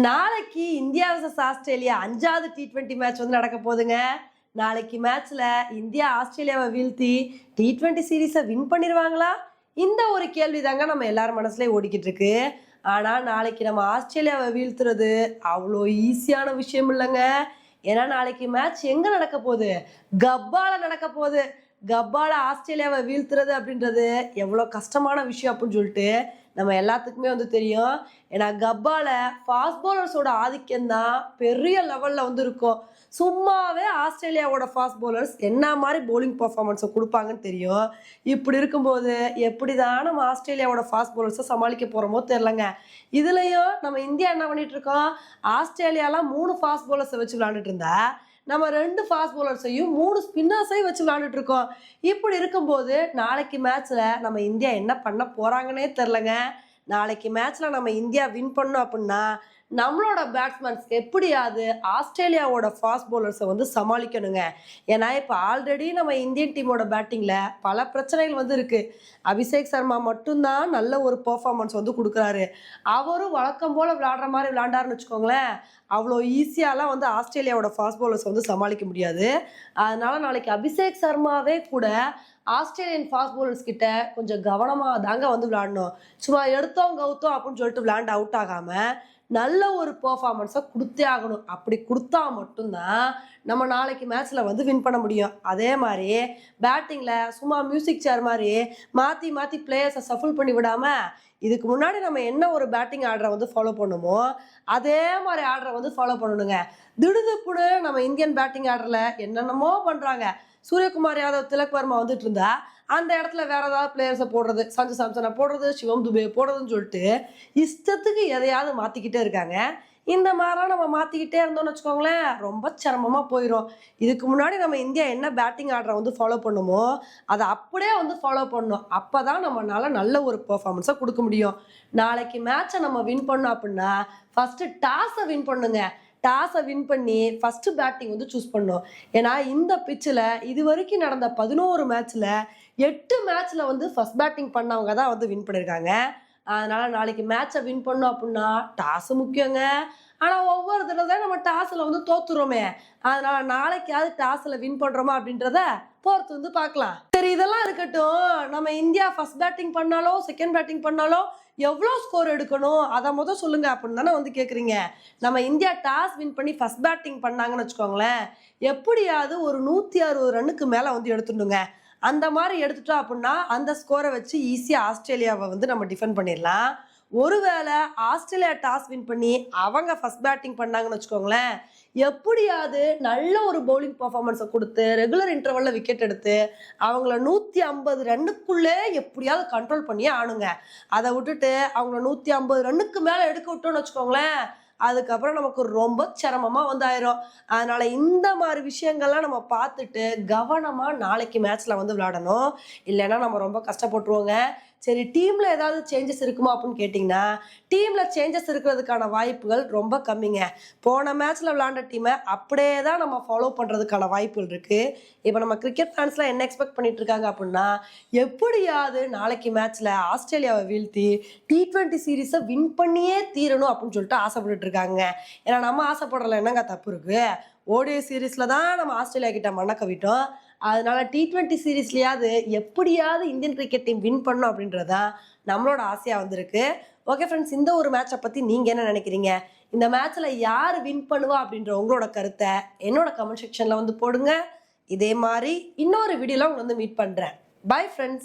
நாளைக்கு India vs Australia 5வது T20 match வந்து நடக்க போகுதுங்க. நாளைக்கு மேட்ச்ல இந்தியா ஆஸ்திரேலியாவை வீழ்த்தி T20 சீரீஸை வின் பண்ணிடுவாங்களா? இந்த ஒரு கேள்வி தாங்க நம்ம எல்லாரும் மனசுலயே ஓடிக்கிட்டு இருக்கு. ஆனா நாளைக்கு நம்ம ஆஸ்திரேலியாவை வீழ்த்துறது அவ்வளோ ஈஸியான விஷயம் இல்லைங்க. ஏன்னா நாளைக்கு மேட்ச் எங்க நடக்க போகுது? கப்பால நடக்க போகுது. கப்பால ஆஸ்திரேலியாவை வீழ்த்துறது அப்படின்றது எவ்வளோ கஷ்டமான விஷயம் அப்படின்னு சொல்லிட்டு நம்ம எல்லாத்துக்குமே வந்து தெரியும். ஏன்னா கப்பால ஃபாஸ்ட் பவுலர்ஸோட ஆதிக்கம் தான் பெரிய லெவல்ல வந்து இருக்கும். சும்மாவே ஆஸ்திரேலியாவோட ஃபாஸ்ட் பவுலர்ஸ் என்ன மாதிரி போலிங் பர்ஃபார்மன்ஸை கொடுப்பாங்கன்னு தெரியும். இப்படி இருக்கும்போது எப்படிதான் நம்ம ஆஸ்திரேலியாவோட ஃபாஸ்ட் பவுலர்ஸை சமாளிக்க போறோமோ தெரிலங்க. இதுலயும் நம்ம இந்தியா என்ன பண்ணிட்டு இருக்கோம்? ஆஸ்திரேலியாலாம் 3 ஃபாஸ்ட் பவுலர்ஸை வச்சு விளையாண்டுட்டு இருந்தா நம்ம 2 ஃபாஸ்ட் பவுலர்ஸையும் 3 ஸ்பின்னர்ஸையும் வச்சு விளையாண்டுட்டு இருக்கோம். இப்படி இருக்கும்போது நாளைக்கு மேட்ச்ல நம்ம இந்தியா என்ன பண்ண போறாங்கன்னே தெரிலங்க. நாளைக்கு மேட்ச்ல நம்ம இந்தியா வின் பண்ணோம் அப்படின்னா நம்மளோட பேட்ஸ்மேன்ஸ் எப்படியாவது ஆஸ்திரேலியாவோட ஃபாஸ்ட் பவுலர்ஸை வந்து சமாளிக்கணுங்க. ஏன்னா இப்போ ஆல்ரெடி நம்ம இந்தியன் டீமோட பேட்டிங்ல பல பிரச்சனைகள் வந்து இருக்கு. அபிஷேக் சர்மா மட்டும்தான் நல்ல ஒரு பெர்ஃபார்மன்ஸ் வந்து கொடுக்குறாரு. அவரும் வழக்கம் போல விளையாடுற மாதிரி விளையாண்டாருன்னு வச்சுக்கோங்களேன், அவ்வளோ ஈஸியாலாம் வந்து ஆஸ்திரேலியாவோட ஃபாஸ்ட் பவுலர்ஸ் வந்து சமாளிக்க முடியாது. அதனால நாளைக்கு அபிஷேக் சர்மாவே கூட ஆஸ்திரேலியன் ஃபாஸ்ட் பவுலர்ஸ் கிட்ட கொஞ்சம் கவனமாக தாங்க வந்து விளையாடணும். சும்மா எடுத்தோம் கவுத்தோம் அப்படின்னு சொல்லிட்டு விளையாண்டு அவுட் ஆகாம நல்ல ஒரு பெர்ஃபார்மன்ஸை கொடுத்தே ஆகணும். அப்படி கொடுத்தா மட்டும்தான் நம்ம நாளைக்கு மேட்ச்சில் வந்து வின் பண்ண முடியும். அதே மாதிரி பேட்டிங்கில் சும்மா மியூசிக் சேர் மாதிரி மாற்றி மாற்றி பிளேயர்ஸை சஃபுல் பண்ணி விடாமல் இதுக்கு முன்னாடி நம்ம என்ன ஒரு பேட்டிங் ஆர்டரை வந்து ஃபாலோ பண்ணுமோ அதே மாதிரி ஆர்டரை வந்து ஃபாலோ பண்ணணுங்க. திடுதுப்புன்னு நம்ம இந்தியன் பேட்டிங் ஆர்டரில் என்னென்னமோ பண்ணுறாங்க. சூரியகுமார் யாதவ், திலக் வர்மா வந்துட்டு இருந்தா அந்த இடத்துல வேற ஏதாவது பிளேயர்ஸை போடுறது, சஞ்சு சாம்சனை போடுறது, சிவம் துபே போடுறதுன்னு சொல்லிட்டு இஷ்டத்துக்கு எதையாவது மாற்றிக்கிட்டே இருக்காங்க. இந்த மாதிரிலாம் நம்ம மாற்றிக்கிட்டே இருந்தோம்னு வச்சுக்கோங்களேன், ரொம்ப சிரமமாக போயிடும். இதுக்கு முன்னாடி நம்ம இந்தியா என்ன பேட்டிங் ஆர்டரை வந்து ஃபாலோ பண்ணுமோ அதை அப்படியே வந்து ஃபாலோ பண்ணணும். அப்போ தான் நம்மளால நல்ல ஒரு பெர்ஃபார்மன்ஸை கொடுக்க முடியும். நாளைக்கு மேட்சை நம்ம வின் பண்ணோம் அப்படின்னா ஃபஸ்ட்டு டாஸை வின் பண்ணுங்க. டாஸை வின் பண்ணி ஃபஸ்ட்டு பேட்டிங் வந்து சூஸ் பண்ணோம். ஏன்னா இந்த பிச்சில் இது வரைக்கும் நடந்த 11 மேட்ச்சில் 8 மேட்ச்சில் வந்து ஃபஸ்ட் பேட்டிங் பண்ணவங்க தான் வந்து வின் பண்ணியிருக்காங்க. அதனால் நாளைக்கு மேட்சை வின் பண்ணோம் அப்படின்னா டாஸு முக்கியங்க. ஆனால் ஒவ்வொரு தடவை நம்ம டாஸில் வந்து தோத்துறோமே, அதனால் நாளைக்காவது டாஸில் வின் பண்ணுறோமா அப்படின்றத பொறுத்து வந்து பார்க்கலாம். சரி, இதெல்லாம் இருக்கட்டும். நம்ம இந்தியா ஃபர்ஸ்ட் பேட்டிங் பண்ணாலோ செகண்ட் பேட்டிங் பண்ணாலோ எவ்வளோ ஸ்கோர் எடுக்கணும் அதை முதல் சொல்லுங்க அப்படின்னு தானே வந்து கேட்குறீங்க. நம்ம இந்தியா டாஸ் வின் பண்ணி ஃபர்ஸ்ட் பேட்டிங் பண்ணாங்கன்னு வச்சுக்கோங்களேன், எப்படியாவது ஒரு 160 ரன்னுக்கு மேலே வந்து எடுத்துடுங்க. அந்த மாதிரி எடுத்துட்டோம் அப்படின்னா அந்த ஸ்கோரை வச்சு ஈஸியாக ஆஸ்திரேலியாவை வந்து நம்ம டிஃபெண்ட் பண்ணிடலாம். ஒருவேளை ஆஸ்திரேலியா டாஸ் வின் பண்ணி அவங்க ஃபர்ஸ்ட் பேட்டிங் பண்ணாங்கன்னு வச்சுக்கோங்களேன், எப்படியாவது நல்ல ஒரு பவுலிங் பர்ஃபார்மன்ஸை கொடுத்து ரெகுலர் இன்டர்வல்ல விக்கெட் எடுத்து அவங்கள 150 ரன்னுக்குள்ளே எப்படியாவது கண்ட்ரோல் பண்ணியே ஆணுங்க. அதை விட்டுட்டு அவங்கள 150 ரன்னுக்கு மேலே எடுக்க விட்டோம்னு வச்சுக்கோங்களேன், அதுக்கப்புறம் நமக்கு ரொம்ப சிரமமாக வந்து ஆயிரும். அதனால இந்த மாதிரி விஷயங்கள்லாம் நம்ம பார்த்துட்டு கவனமாக நாளைக்கு மேட்ச்ல வந்து விளையாடணும். இல்லைன்னா நம்ம ரொம்ப கஷ்டப்பட்டுருவோங்க. சரி, டீம்ல ஏதாவது சேஞ்சஸ் இருக்குமா அப்படின்னு கேட்டிங்கன்னா டீம்ல சேஞ்சஸ் இருக்கிறதுக்கான வாய்ப்புகள் ரொம்ப கம்மிங்க. போன மேட்ச்ல விளையாண்ட டீமை அப்படியே தான் நம்ம ஃபாலோ பண்ணுறதுக்கான வாய்ப்புகள் இருக்கு. இப்போ நம்ம கிரிக்கெட் ஃபேன்ஸ்லாம் என்ன எக்ஸ்பெக்ட் பண்ணிட்டு இருக்காங்க அப்படின்னா எப்படியாவது நாளைக்கு மேட்ச்ல ஆஸ்திரேலியாவை வீழ்த்தி T20 சீரீஸை வின் பண்ணியே தீரணும் அப்படின்னு சொல்லிட்டு ஆசைப்பட்டுட்டு இருக்காங்க. ஏன்னா நம்ம ஆசைப்படுறதுல என்னங்க தப்பு இருக்கு? ஓடிஐ சீரீஸ்ல தான் நம்ம ஆஸ்திரேலியா கிட்ட மண்ணை கவிட்டோம். அதனால T20 சீரீஸ்லயாவது எப்படியாவது இந்தியன் கிரிக்கெட் டீம் வின் பண்ணும் அப்படின்றதா நம்மளோட ஆசையா வந்திருக்கு. ஓகே ஃப்ரெண்ட்ஸ், இந்த ஒரு மேட்சை பத்தி நீங்க என்ன நினைக்கிறீங்க? இந்த மேட்ச்ல யார் வின் பண்ணுவா அப்படின்ற உங்களோட கருத்தை என்னோட கமெண்ட் செக்ஷன்ல வந்து போடுங்க. இதே மாதிரி இன்னொரு வீடியோல உங்களை வந்து மீட் பண்றேன். Bye friends.